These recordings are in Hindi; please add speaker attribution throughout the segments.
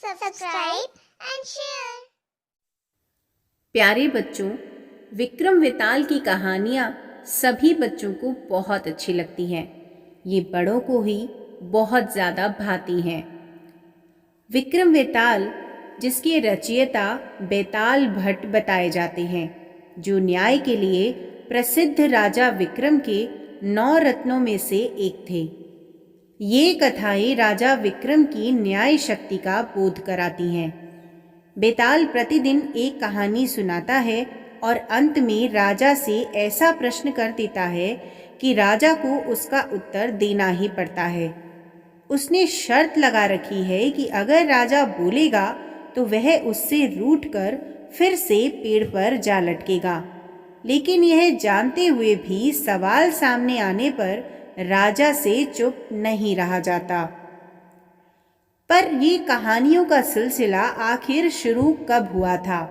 Speaker 1: subscribe and share।
Speaker 2: प्यारे बच्चों, विक्रम वेताल की कहानियाँ सभी बच्चों को बहुत अच्छी लगती हैं। ये बड़ों को ही बहुत ज़्यादा भाती हैं। विक्रम वेताल, जिसके रचयिता बेताल भट्ट बताए जाते हैं, जो न्याय के लिए प्रसिद्ध राजा विक्रम के 9 रत्नों में से एक थे। ये कथाएं राजा विक्रम की न्याय शक्ति का बोध कराती हैं। बेताल प्रतिदिन एक कहानी सुनाता है और अंत में राजा से ऐसा प्रश्न कर देता है कि राजा को उसका उत्तर देना ही पड़ता है। उसने शर्त लगा रखी है कि अगर राजा बोलेगा तो वह उससे रूठकर फिर से पेड़ पर जा लटकेगा। लेकिन यह जानते हुए भी सवाल सामने आने पर राजा से चुप नहीं रहा जाता। पर ये कहानियों का सिलसिला आखिर शुरू कब हुआ था?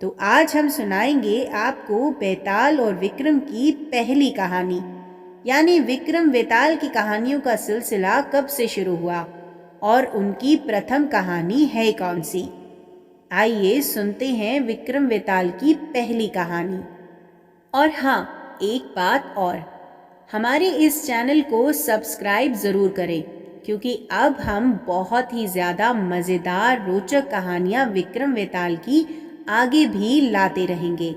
Speaker 2: तो आज हम सुनाएंगे आपको बेताल और विक्रम की पहली कहानी, यानी विक्रम वेताल की कहानियों का सिलसिला कब से शुरू हुआ और उनकी प्रथम कहानी है कौन सी। आइए सुनते हैं विक्रम वेताल की पहली कहानी। और हाँ, एक बात और, हमारे इस चैनल को सब्सक्राइब ज़रूर करें, क्योंकि अब हम बहुत ही ज़्यादा मज़ेदार रोचक कहानियाँ विक्रम वेताल की आगे भी लाते रहेंगे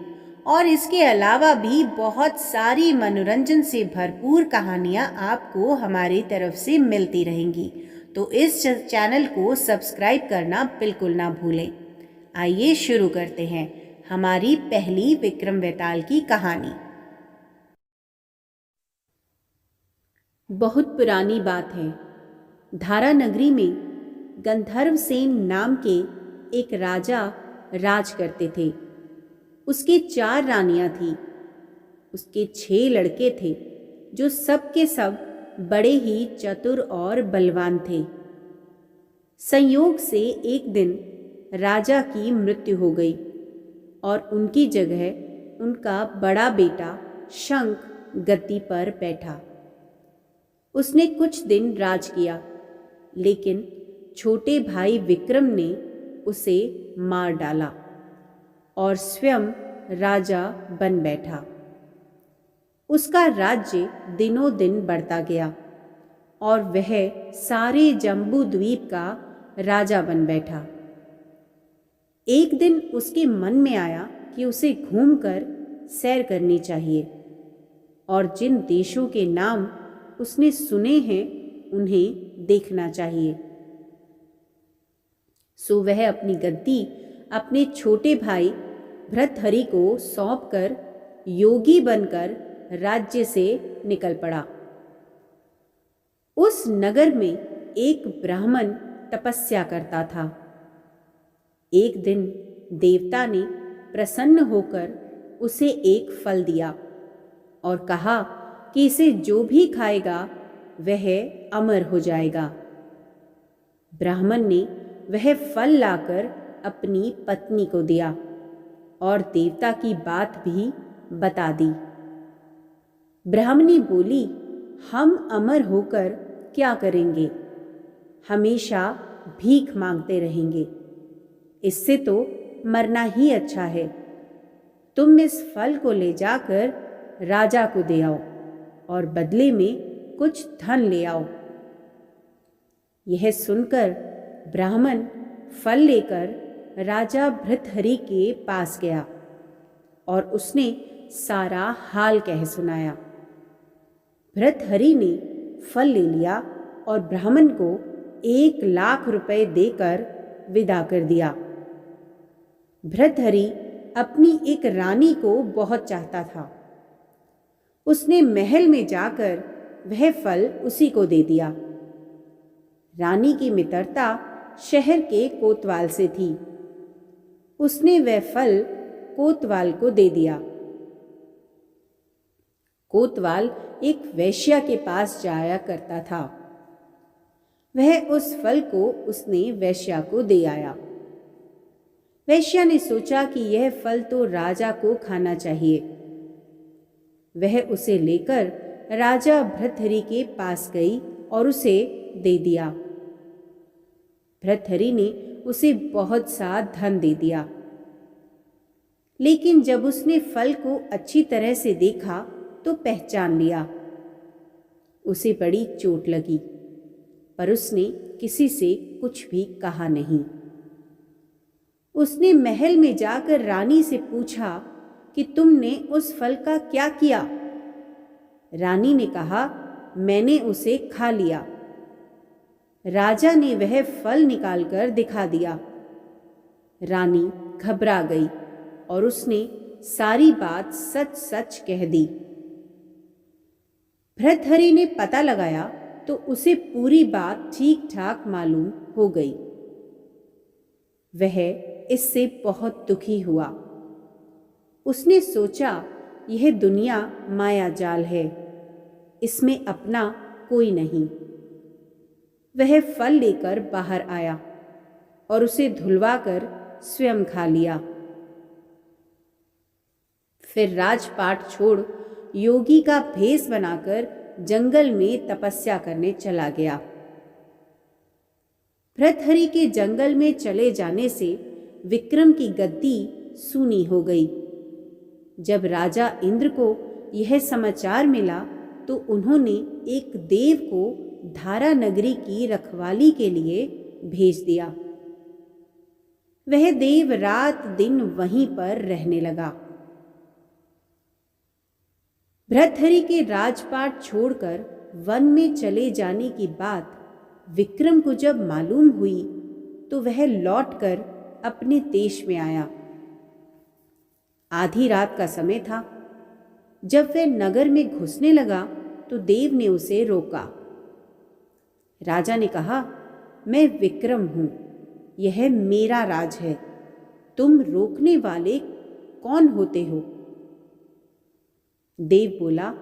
Speaker 2: और इसके अलावा भी बहुत सारी मनोरंजन से भरपूर कहानियाँ आपको हमारी तरफ से मिलती रहेंगी। तो इस चैनल को सब्सक्राइब करना बिल्कुल ना भूलें। आइए शुरू करते हैं हमारी पहली विक्रम वेताल की कहानी। बहुत पुरानी बात है। धारा नगरी में गंधर्व सेन नाम के एक राजा राज करते थे। उसके 4 रानियां थीं। उसके 6 लड़के थे, जो सब के सब बड़े ही चतुर और बलवान थे। संयोग से एक दिन राजा की मृत्यु हो गई और उनकी जगह उनका बड़ा बेटा शंख गद्दी पर बैठा। उसने कुछ दिन राज किया, लेकिन छोटे भाई विक्रम ने उसे मार डाला और स्वयं राजा बन बैठा। उसका राज्य दिनों दिन बढ़ता गया और वह सारे जम्बू द्वीप का राजा बन बैठा। एक दिन उसके मन में आया कि उसे घूमकर सैर करनी चाहिए और जिन देशों के नाम उसने सुने हैं उन्हें देखना चाहिए। सो वह अपनी गद्दी अपने छोटे भाई भृतहरि को सौंपकर योगी बनकर राज्य से निकल पड़ा। उस नगर में एक ब्राह्मण तपस्या करता था। एक दिन देवता ने प्रसन्न होकर उसे एक फल दिया और कहा कि इसे जो भी खाएगा वह अमर हो जाएगा। ब्राह्मण ने वह फल लाकर अपनी पत्नी को दिया और देवता की बात भी बता दी। ब्राह्मणी बोली, हम अमर होकर क्या करेंगे? हमेशा भीख मांगते रहेंगे। इससे तो मरना ही अच्छा है। तुम इस फल को ले जाकर राजा को दे आओ और बदले में कुछ धन ले आओ। यह सुनकर ब्राह्मण फल लेकर राजा भृतहरि के पास गया और उसने सारा हाल कह सुनाया। भृतहरि ने फल ले लिया और ब्राह्मण को 1 लाख रुपए देकर विदा कर दिया। भृतहरि अपनी एक रानी को बहुत चाहता था। उसने महल में जाकर वह फल उसी को दे दिया। रानी की मित्रता शहर के कोतवाल से थी। उसने वह फल कोतवाल को दे दिया। कोतवाल एक वेश्या के पास जाया करता था। वह उस फल को उसने वेश्या को दे आया। वेश्या ने सोचा कि यह फल तो राजा को खाना चाहिए। वह उसे लेकर राजा भृतहरि के पास गई और उसे दे दिया। भृतहरि ने उसे बहुत सा धन दे दिया। लेकिन जब उसने फल को अच्छी तरह से देखा तो पहचान लिया। उसे बड़ी चोट लगी, पर उसने किसी से कुछ भी कहा नहीं। उसने महल में जाकर रानी से पूछा कि तुमने उस फल का क्या किया? रानी ने कहा, मैंने उसे खा लिया। राजा ने वह फल निकालकर दिखा दिया। रानी घबरा गई और उसने सारी बात सच सच कह दी। भर्तहरि ने पता लगाया तो उसे पूरी बात ठीक ठाक मालूम हो गई। वह इससे बहुत दुखी हुआ। उसने सोचा, यह दुनिया माया जाल है, इसमें अपना कोई नहीं। वह फल लेकर बाहर आया और उसे धुलवाकर स्वयं खा लिया। फिर राजपाट छोड़ योगी का भेष बनाकर जंगल में तपस्या करने चला गया। भर्तहरि के जंगल में चले जाने से विक्रम की गद्दी सूनी हो गई। जब राजा इंद्र को यह समाचार मिला तो उन्होंने एक देव को धारा नगरी की रखवाली के लिए भेज दिया। वह देव रात दिन वहीं पर रहने लगा। भर्तहरि के राजपाट छोड़कर वन में चले जाने की बात विक्रम को जब मालूम हुई तो वह लौटकर अपने देश में आया। आधी रात का समय था। जब वह नगर में घुसने लगा तो देव ने उसे रोका। राजा ने कहा, मैं विक्रम हूं, यह मेरा राज है, तुम रोकने वाले कौन होते हो? देव बोला,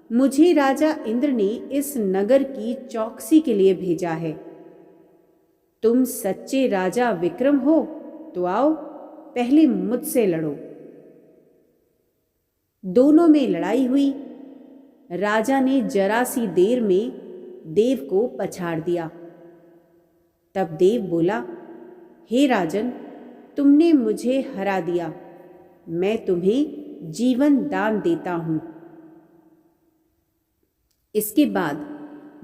Speaker 2: मुझे राजा इंद्र ने इस नगर की चौकसी के लिए भेजा है। तुम सच्चे राजा विक्रम हो तो आओ, पहले मुझसे लड़ो। दोनों में लड़ाई हुई। राजा ने जरा सी देर में देव को पछाड़ दिया। तब देव बोला, हे राजन, तुमने मुझे हरा दिया, मैं तुम्हें जीवन दान देता हूं। इसके बाद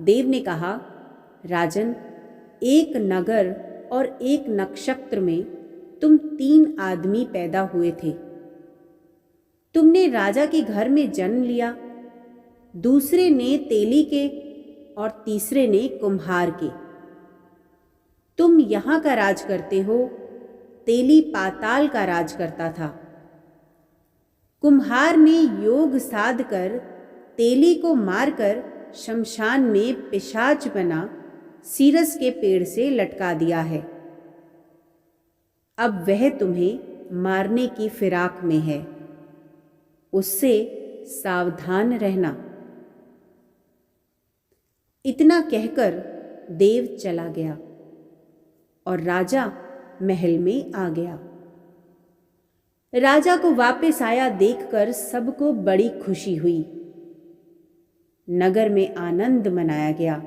Speaker 2: देव ने कहा, राजन, एक नगर और एक नक्षत्र में तुम 3 आदमी पैदा हुए थे। तुमने राजा के घर में जन्म लिया, दूसरे ने तेली के और तीसरे ने कुम्हार के। तुम यहां का राज करते हो, तेली पाताल का राज करता था। कुम्हार ने योग साध कर तेली को मारकर शमशान में पिशाच बना सीरस के पेड़ से लटका दिया है। अब वह तुम्हें मारने की फिराक में है, उससे सावधान रहना। इतना कहकर देव चला गया और राजा महल में आ गया। राजा को वापस आया देखकर सबको बड़ी खुशी हुई। नगर में आनंद मनाया गया।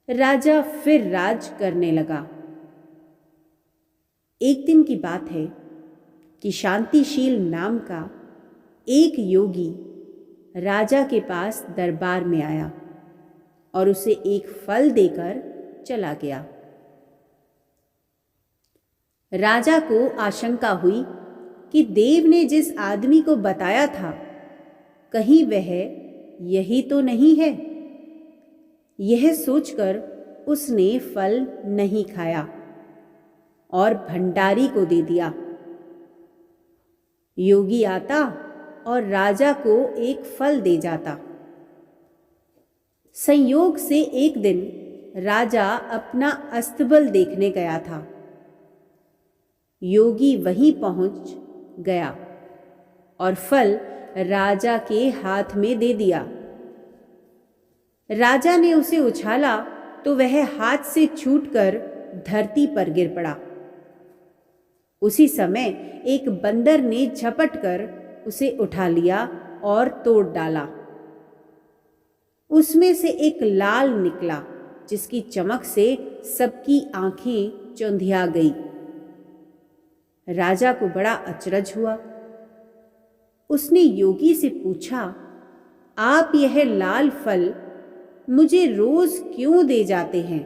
Speaker 2: राजा फिर राज करने लगा। एक दिन की बात है कि शांतिशील नाम का एक योगी राजा के पास दरबार में आया और उसे एक फल देकर चला गया। राजा को आशंका हुई कि देव ने जिस आदमी को बताया था, कहीं वह यही तो नहीं है। यह सोचकर उसने फल नहीं खाया और भंडारी को दे दिया। योगी आता और राजा को एक फल दे जाता। संयोग से एक दिन राजा अपना अस्तबल देखने गया था। योगी वहीं पहुंच गया और फल राजा के हाथ में दे दिया। राजा ने उसे उछाला तो वह हाथ से छूटकर धरती पर गिर पड़ा। उसी समय एक बंदर ने झपट कर उसे उठा लिया और तोड़ डाला। उसमें से एक लाल निकला जिसकी चमक से सबकी आंखें चौंधिया गई। राजा को बड़ा अचरज हुआ। उसने योगी से पूछा, आप यह लाल फल मुझे रोज क्यों दे जाते हैं?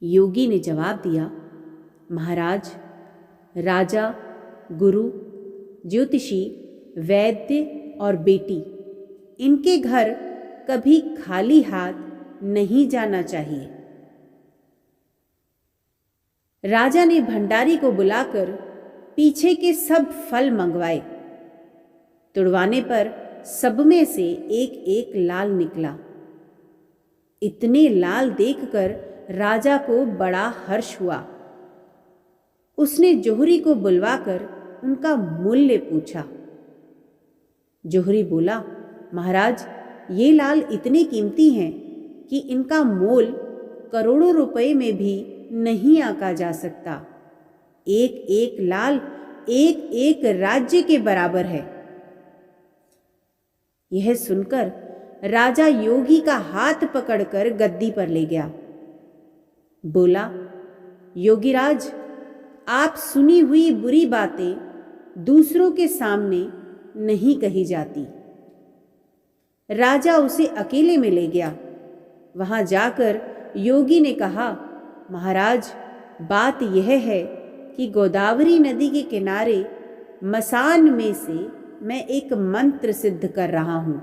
Speaker 2: योगी ने जवाब दिया, महाराज, राजा, गुरु, ज्योतिषी, वैद्य और बेटी, इनके घर कभी खाली हाथ नहीं जाना चाहिए। राजा ने भंडारी को बुलाकर पीछे के सब फल मंगवाए। तुड़वाने पर सब में से एक एक लाल निकला। इतने लाल देखकर राजा को बड़ा हर्ष हुआ। उसने जोहरी को बुलवाकर उनका मूल्य पूछा। जोहरी बोला, महाराज, ये लाल इतने कीमती हैं कि इनका मोल करोड़ों रुपए में भी नहीं आंका जा सकता। एक एक लाल एक एक राज्य के बराबर है। यह सुनकर राजा योगी का हाथ पकड़कर गद्दी पर ले गया। बोला, योगीराज, आप सुनी हुई बुरी बातें दूसरों के सामने नहीं कही जाती। राजा उसे अकेले में ले गया। वहां जाकर योगी ने कहा, महाराज, बात यह है कि गोदावरी नदी के किनारे मसान में से मैं एक मंत्र सिद्ध कर रहा हूं।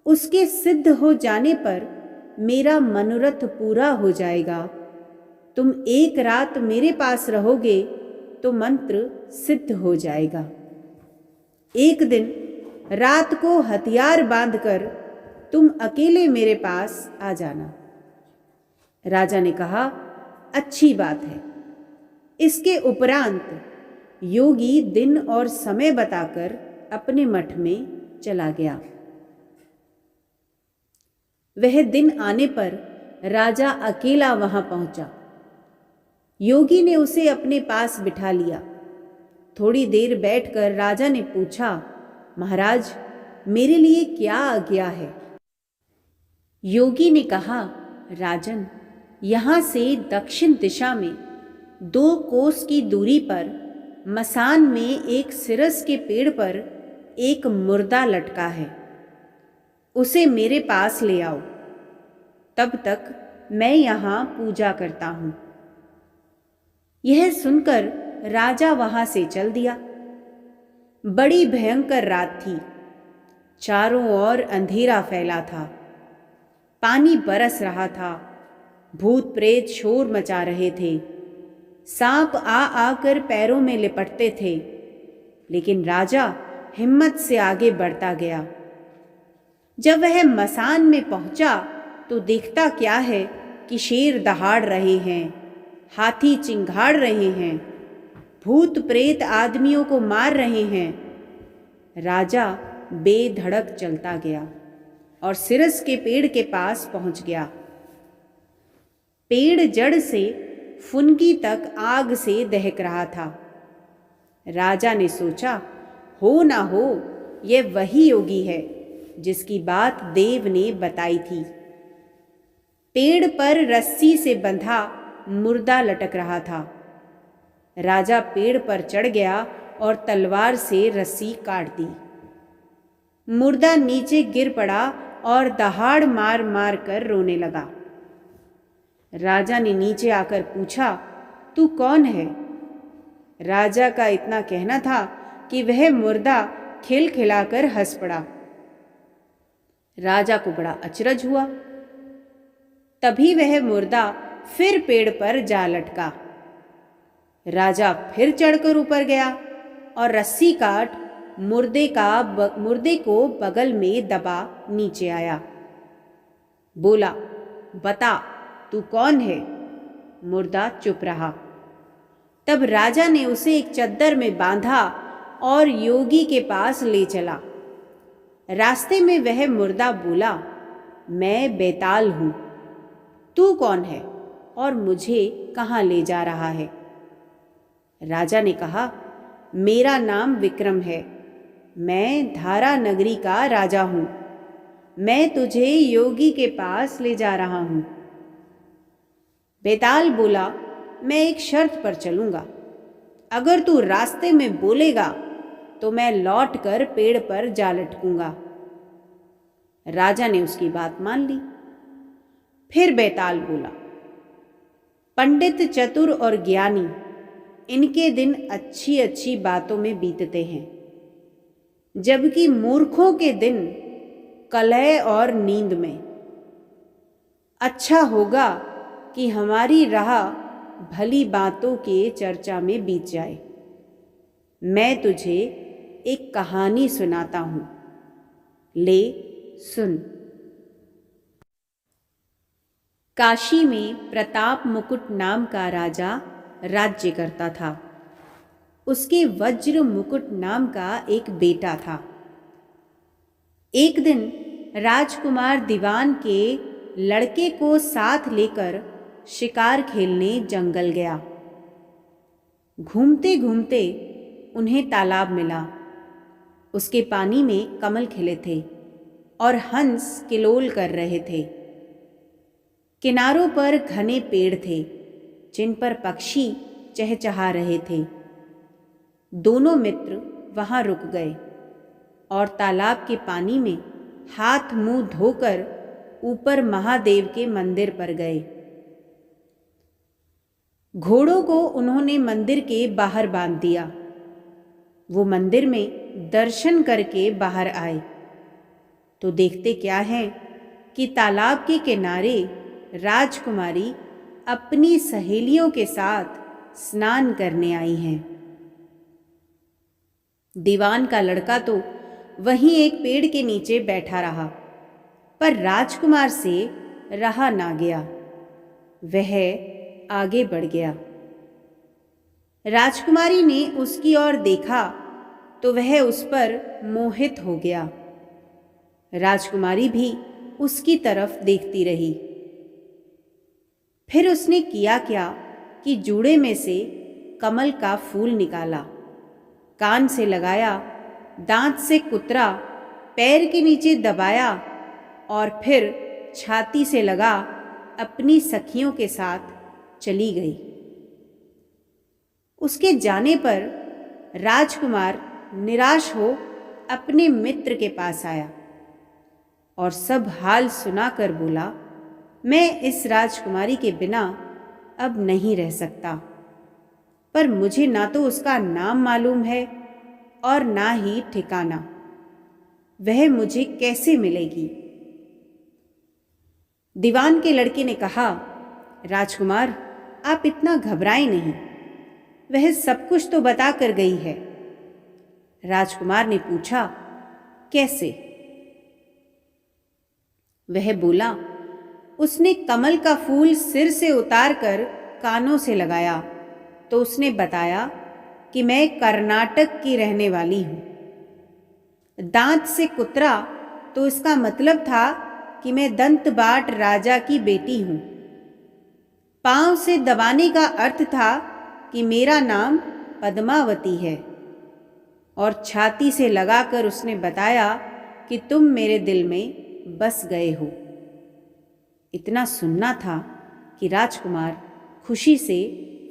Speaker 2: उसके सिद्ध हो जाने पर मेरा मनोरथ पूरा हो जाएगा। तुम एक रात मेरे पास रहोगे तो मंत्र सिद्ध हो जाएगा। एक दिन रात को हथियार बांधकर तुम अकेले मेरे पास आ जाना। राजा ने कहा, अच्छी बात है। इसके उपरांत योगी दिन और समय बताकर अपने मठ में चला गया। वह दिन आने पर राजा अकेला वहां पहुंचा। योगी ने उसे अपने पास बिठा लिया। थोड़ी देर बैठकर राजा ने पूछा, महाराज, मेरे लिए क्या आज्ञा है? योगी ने कहा, राजन, यहां से दक्षिण दिशा में 2 कोस की दूरी पर मसान में एक सिरस के पेड़ पर एक मुर्दा लटका है। उसे मेरे पास ले आओ। तब तक मैं यहां पूजा करता हूं। यह सुनकर राजा वहां से चल दिया। बड़ी भयंकर रात थी। चारों ओर अंधेरा फैला था। पानी बरस रहा था। भूत प्रेत शोर मचा रहे थे। सांप आ आकर पैरों में लिपटते थे। लेकिन राजा हिम्मत से आगे बढ़ता गया। जब वह मसान में पहुंचा तो देखता क्या है कि शेर दहाड़ रहे हैं, हाथी चिंघाड़ रहे हैं, भूत प्रेत आदमियों को मार रहे हैं। राजा बेधड़क चलता गया और सिरस के पेड़ के पास पहुंच गया। पेड़ जड़ से फुनगी तक आग से दहक रहा था। राजा ने सोचा, हो ना हो यह वही योगी है जिसकी बात देव ने बताई थी। पेड़ पर रस्सी से बंधा मुर्दा लटक रहा था। राजा पेड़ पर चढ़ गया और तलवार से रस्सी काट दी। मुर्दा नीचे गिर पड़ा और दहाड़ मार मार कर रोने लगा। राजा ने नीचे आकर पूछा, तू कौन है? राजा का इतना कहना था कि वह मुर्दा खिलखिलाकर हंस पड़ा। राजा को बड़ा अचरज हुआ। तभी वह मुर्दा फिर पेड़ पर जा लटका। राजा फिर चढ़कर ऊपर गया और रस्सी काट मुर्दे को बगल में दबा नीचे आया। बोला, बता तू कौन है? मुर्दा चुप रहा। तब राजा ने उसे एक चद्दर में बांधा और योगी के पास ले चला। रास्ते में वह मुर्दा बोला, मैं बेताल हूं। तू कौन है और मुझे कहाँ ले जा रहा है? राजा ने कहा, मेरा नाम विक्रम है। मैं धारा नगरी का राजा हूं। मैं तुझे योगी के पास ले जा रहा हूं। बेताल बोला, मैं एक शर्त पर चलूंगा। अगर तू रास्ते में बोलेगा तो मैं लौटकर पेड़ पर जा लटकूंगा। राजा ने उसकी बात मान ली। फिर बेताल बोला, पंडित, चतुर और ज्ञानी, इनके दिन अच्छी अच्छी बातों में बीतते हैं, जबकि मूर्खों के दिन कलह और नींद में। अच्छा होगा कि हमारी राह भली बातों के चर्चा में बीत जाए। मैं तुझे एक कहानी सुनाता हूं, ले सुन। काशी में प्रताप मुकुट नाम का राजा राज्य करता था। उसके वज्र मुकुट नाम का एक बेटा था। एक दिन राजकुमार दीवान के लड़के को साथ लेकर शिकार खेलने जंगल गया। घूमते घूमते उन्हें तालाब मिला। उसके पानी में कमल खिले थे और हंस किलोल कर रहे थे। किनारों पर घने पेड़ थे जिन पर पक्षी चहचहा रहे थे। दोनों मित्र वहां रुक गए और तालाब के पानी में हाथ मुंह धोकर ऊपर महादेव के मंदिर पर गए। घोड़ों को उन्होंने मंदिर के बाहर बांध दिया। वो मंदिर में दर्शन करके बाहर आए तो देखते क्या है कि तालाब के किनारे राजकुमारी अपनी सहेलियों के साथ स्नान करने आई हैं। दीवान का लड़का तो वहीं एक पेड़ के नीचे बैठा रहा, पर राजकुमार से रहा ना गया। वह आगे बढ़ गया। राजकुमारी ने उसकी ओर देखा तो वह उस पर मोहित हो गया। राजकुमारी भी उसकी तरफ देखती रही। फिर उसने किया क्या कि जूड़े में से कमल का फूल निकाला, कान से लगाया, दांत से कुतरा, पैर के नीचे दबाया और फिर छाती से लगा अपनी सखियों के साथ चली गई। उसके जाने पर राजकुमार निराश हो अपने मित्र के पास आया और सब हाल सुनाकर बोला, मैं इस राजकुमारी के बिना अब नहीं रह सकता, पर मुझे ना तो उसका नाम मालूम है और ना ही ठिकाना। वह मुझे कैसे मिलेगी? दीवान के लड़के ने कहा, राजकुमार, आप इतना घबराएं नहीं, वह सब कुछ तो बता कर गई है। राजकुमार ने पूछा, कैसे? वह बोला, उसने कमल का फूल सिर से उतारकर कानों से लगाया तो उसने बताया कि मैं कर्नाटक की रहने वाली हूं। दांत से कुतरा तो इसका मतलब था कि मैं दंतबाट राजा की बेटी हूं। पांव से दबाने का अर्थ था कि मेरा नाम पद्मावती है। और छाती से लगाकर उसने बताया कि तुम मेरे दिल में बस गए हो। इतना सुनना था कि राजकुमार खुशी से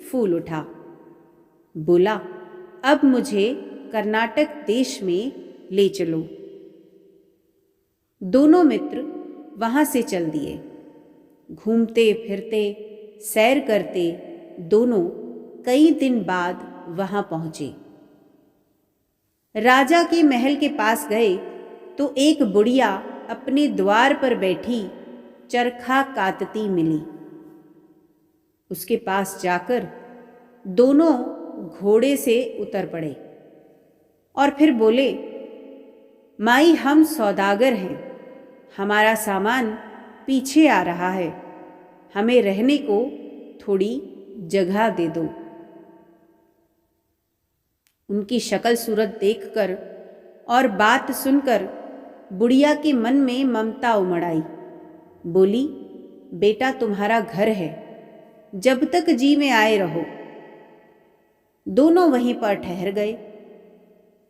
Speaker 2: फूल उठा। बोला, अब मुझे कर्नाटक देश में ले चलो। दोनों मित्र वहां से चल दिए। घूमते फिरते सैर करते दोनों कई दिन बाद वहां पहुंचे। राजा के महल के पास गए तो एक बुढ़िया अपने द्वार पर बैठी चरखा कातती मिली। उसके पास जाकर दोनों घोड़े से उतर पड़े और फिर बोले, माई, हम सौदागर हैं, हमारा सामान पीछे आ रहा है, हमें रहने को थोड़ी जगह दे दो। उनकी शक्ल सूरत देखकर और बात सुनकर बुढ़िया के मन में ममता उमड़ आई। बोली, बेटा, तुम्हारा घर है, जब तक जी में आए रहो। दोनों वहीं पर ठहर गए।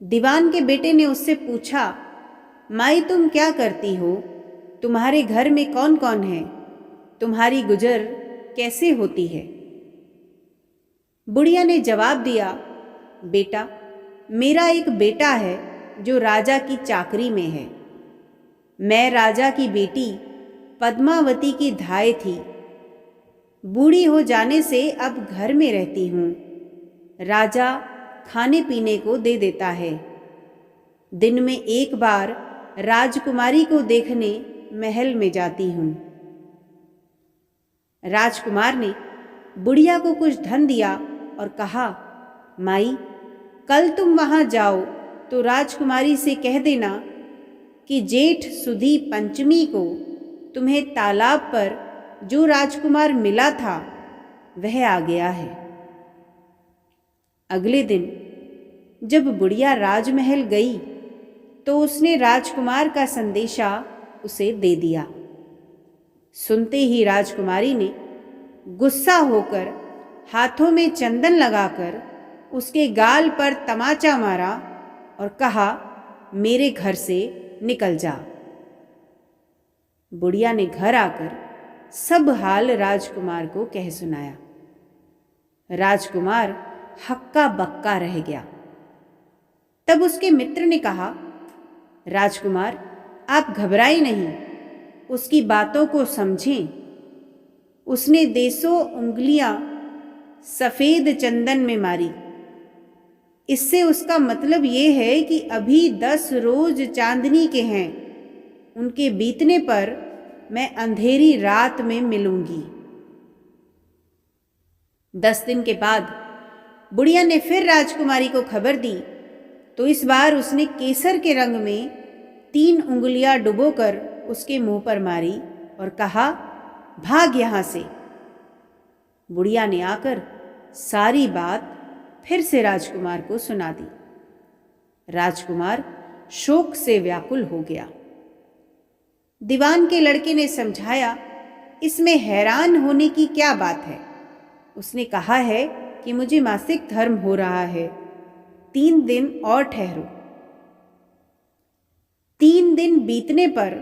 Speaker 2: दीवान के बेटे ने उससे पूछा, माई, तुम क्या करती हो तुम्हारे घर में कौन कौन है? तुम्हारी गुजर कैसे होती है? बुढ़िया ने जवाब दिया, बेटा, मेरा एक बेटा है जो राजा की चाकरी में है। मैं राजा की बेटी पद्मावती की धाय थी। बूढ़ी हो जाने से अब घर में रहती हूँ। राजा खाने पीने को दे देता है। दिन में एक बार राजकुमारी को देखने महल में जाती हूँ। राजकुमार ने बुढ़िया को कुछ धन दिया और कहा, माई, कल तुम वहां जाओ तो राजकुमारी से कह देना कि जेठ सुदी पंचमी को तुम्हें तालाब पर जो राजकुमार मिला था वह आ गया है। अगले दिन जब बुढ़िया राजमहल गई तो उसने राजकुमार का संदेशा उसे दे दिया। सुनते ही राजकुमारी ने गुस्सा होकर हाथों में चंदन लगाकर उसके गाल पर तमाचा मारा और कहा, मेरे घर से निकल जा। बुढ़िया ने घर आकर सब हाल राजकुमार को कह सुनाया। राजकुमार हक्का बक्का रह गया। तब उसके मित्र ने कहा, राजकुमार, आप घबराएं नहीं, उसकी बातों को समझें। उसने देसों उंगलियां सफेद चंदन में मारी। इससे उसका मतलब ये है कि अभी 10 रोज चांदनी के हैं। उनके बीतने पर मैं अंधेरी रात में मिलूंगी। 10 दिन के बाद बुढ़िया ने फिर राजकुमारी को खबर दी तो इस बार उसने केसर के रंग में 3 उंगलियां डुबोकर उसके मुंह पर मारी और कहा, भाग यहां से। बुढ़िया ने आकर सारी बात फिर से राजकुमार को सुना दी। राजकुमार शोक से व्याकुल हो गया। दीवान के लड़के ने समझाया, इसमें हैरान होने की क्या बात है? उसने कहा है कि मुझे मासिक धर्म हो रहा है, 3 दिन और ठहरो। 3 दिन बीतने पर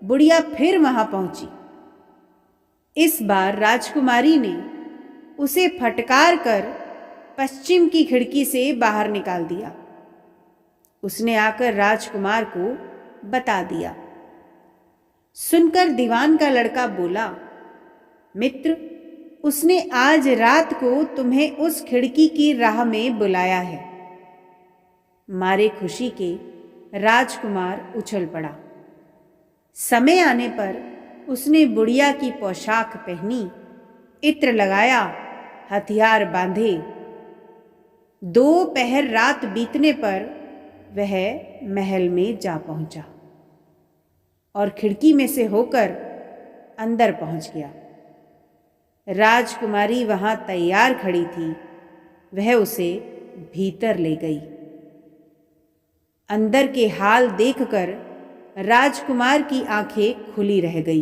Speaker 2: बुढ़िया फिर वहां पहुंची। इस बार राजकुमारी ने उसे फटकार कर पश्चिम की खिड़की से बाहर निकाल दिया। उसने आकर राजकुमार को बता दिया। सुनकर दीवान का लड़का बोला, मित्र, उसने आज रात को तुम्हें उस खिड़की की राह में बुलाया है। मारे खुशी के राजकुमार उछल पड़ा। समय आने पर उसने बुढ़िया की पोशाक पहनी, इत्र लगाया, हथियार बांधे। 2 पहर रात बीतने पर वह महल में जा पहुंचा और खिड़की में से होकर अंदर पहुंच गया। राजकुमारी वहां तैयार खड़ी थी। वह उसे भीतर ले गई। अंदर के हाल देखकर राजकुमार की आंखें खुली रह गई।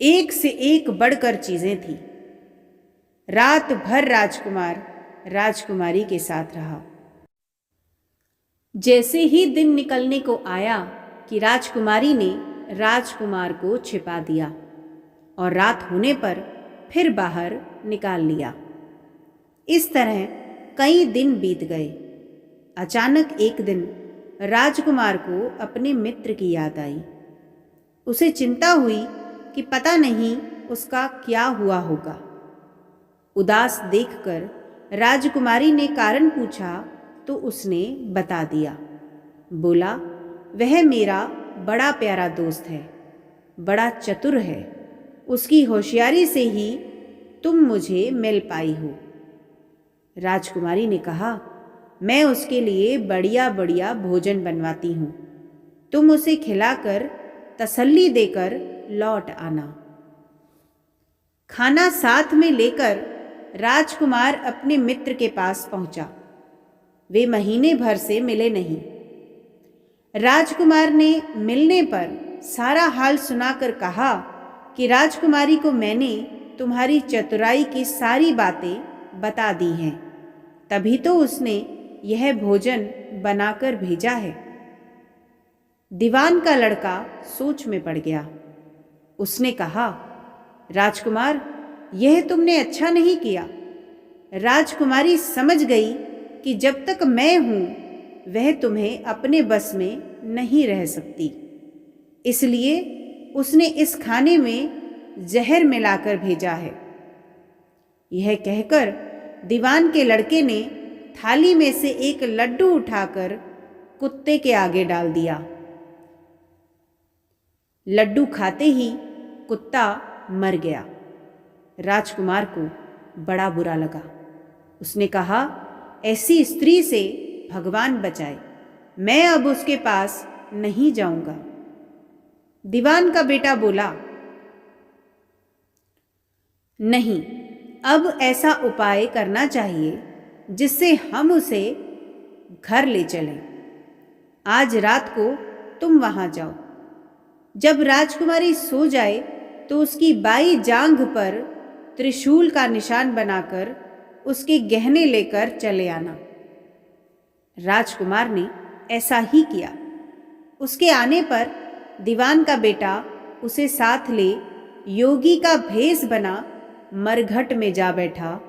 Speaker 2: एक से एक बढ़कर चीजें थी। रात भर राजकुमार राजकुमारी के साथ रहा। जैसे ही दिन निकलने को आया कि राजकुमारी ने राजकुमार को छिपा दिया और रात होने पर फिर बाहर निकाल लिया। इस तरह कई दिन बीत गए। अचानक एक दिन राजकुमार को अपने मित्र की याद आई। उसे चिंता हुई कि पता नहीं उसका क्या हुआ होगा। उदास देखकर राजकुमारी ने कारण पूछा तो उसने बता दिया। बोला, वह मेरा बड़ा प्यारा दोस्त है, बड़ा चतुर है। उसकी होशियारी से ही तुम मुझे मिल पाई हो। राजकुमारी ने कहा, मैं उसके लिए बढ़िया बढ़िया भोजन बनवाती हूँ। तुम उसे खिलाकर तसल्ली देकर लौट आना। खाना साथ में लेकर राजकुमार अपने मित्र के पास पहुंचा। वे महीने भर से मिले नहीं। राजकुमार ने मिलने पर सारा हाल सुनाकर कहा कि राजकुमारी को मैंने तुम्हारी चतुराई की सारी बातें बता दी हैं, तभी तो उसने यह भोजन बनाकर भेजा है। दीवान का लड़का सोच में पड़ गया। उसने कहा, राजकुमार, यह तुमने अच्छा नहीं किया। राजकुमारी समझ गई कि जब तक मैं हूं वह तुम्हें अपने बस में नहीं रह सकती, इसलिए उसने इस खाने में जहर मिलाकर भेजा है। यह कहकर दीवान के लड़के ने थाली में से एक लड्डू उठाकर कुत्ते के आगे डाल दिया। लड्डू खाते ही कुत्ता मर गया। राजकुमार को बड़ा बुरा लगा। उसने कहा, ऐसी स्त्री से भगवान बचाए, मैं अब उसके पास नहीं जाऊंगा। दीवान का बेटा बोला, नहीं, अब ऐसा उपाय करना चाहिए जिससे हम उसे घर ले चलें। आज रात को तुम वहां जाओ। जब राजकुमारी सो जाए तो उसकी बाई जांघ पर त्रिशूल का निशान बनाकर उसके गहने लेकर चले आना। राजकुमार ने ऐसा ही किया। उसके आने पर दीवान का बेटा उसे साथ ले योगी का भेष बना मरघट में जा बैठा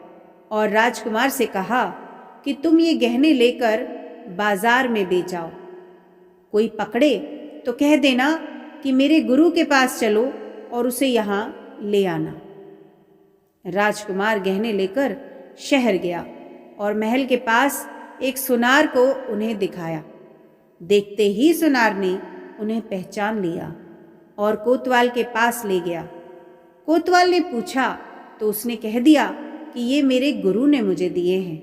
Speaker 2: और राजकुमार से कहा कि तुम ये गहने लेकर बाजार में बेच आओ। कोई पकड़े तो कह देना कि मेरे गुरु के पास चलो और उसे यहाँ ले आना। राजकुमार गहने लेकर शहर गया और महल के पास एक सुनार को उन्हें दिखाया। देखते ही सुनार ने उन्हें पहचान लिया और कोतवाल के पास ले गया। कोतवाल ने पूछा तो उसने कह दिया कि ये मेरे गुरु ने मुझे दिए हैं।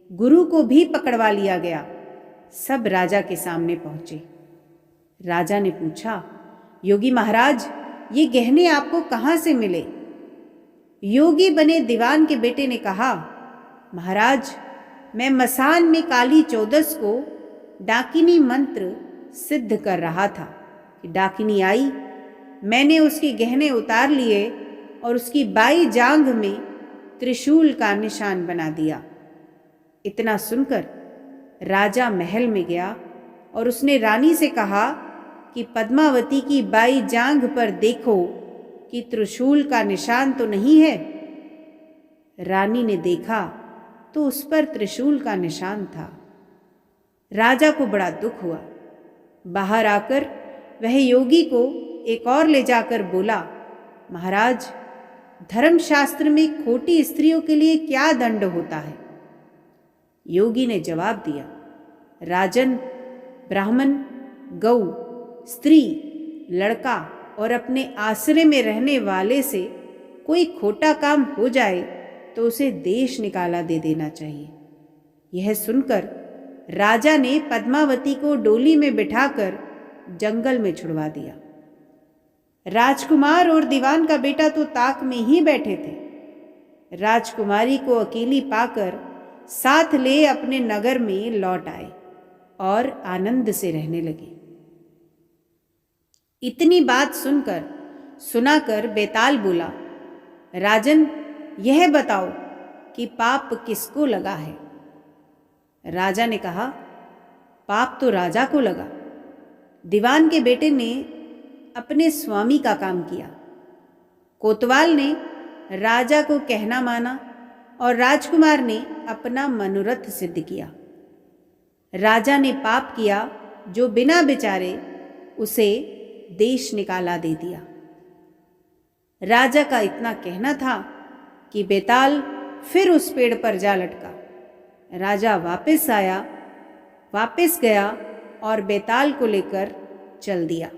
Speaker 2: गुरु को भी पकड़वा लिया गया। सब राजा के सामने पहुंचे। राजा ने पूछा, योगी महाराज, ये गहने आपको कहाँ से मिले? योगी बने दीवान के बेटे ने कहा, महाराज, मैं मसान में काली चौदस को डाकिनी मंत्र सिद्ध कर रहा था कि डाकिनी आई। मैंने उसके गहने उतार लिए और उसकी बाई जांघ में त्रिशूल का निशान बना दिया। इतना सुनकर राजा महल में गया और उसने रानी से कहा कि पद्मावती की बाई जांघ पर देखो कि त्रिशूल का निशान तो नहीं है। रानी ने देखा तो उस पर त्रिशूल का निशान था। राजा को बड़ा दुख हुआ। बाहर आकर वह योगी को एक और ले जाकर बोला, महाराज, धर्मशास्त्र में खोटी स्त्रियों के लिए क्या दंड होता है? योगी ने जवाब दिया, राजन, ब्राह्मण, गौ, स्त्री, लड़का और अपने आश्रय में रहने वाले से कोई खोटा काम हो जाए तो उसे देश निकाला दे देना चाहिए। यह सुनकर राजा ने पद्मावती को डोली में बिठाकर जंगल में छुड़वा दिया। राजकुमार और दीवान का बेटा तो ताक में ही बैठे थे। राजकुमारी को अकेली पाकर साथ ले अपने नगर में लौट आए और आनंद से रहने लगे। इतनी बात सुनाकर बेताल बोला, राजन, यह बताओ कि पाप किसको लगा है? राजा ने कहा, पाप तो राजा को लगा। दीवान के बेटे ने अपने स्वामी का काम किया। कोतवाल ने राजा को कहना माना और राजकुमार ने अपना मनोरथ सिद्ध किया। राजा ने पाप किया जो बिना विचारे उसे देश निकाला दे दिया। राजा का इतना कहना था कि बेताल फिर उस पेड़ पर जा लटका। राजा वापस गया और बेताल को लेकर चल दिया।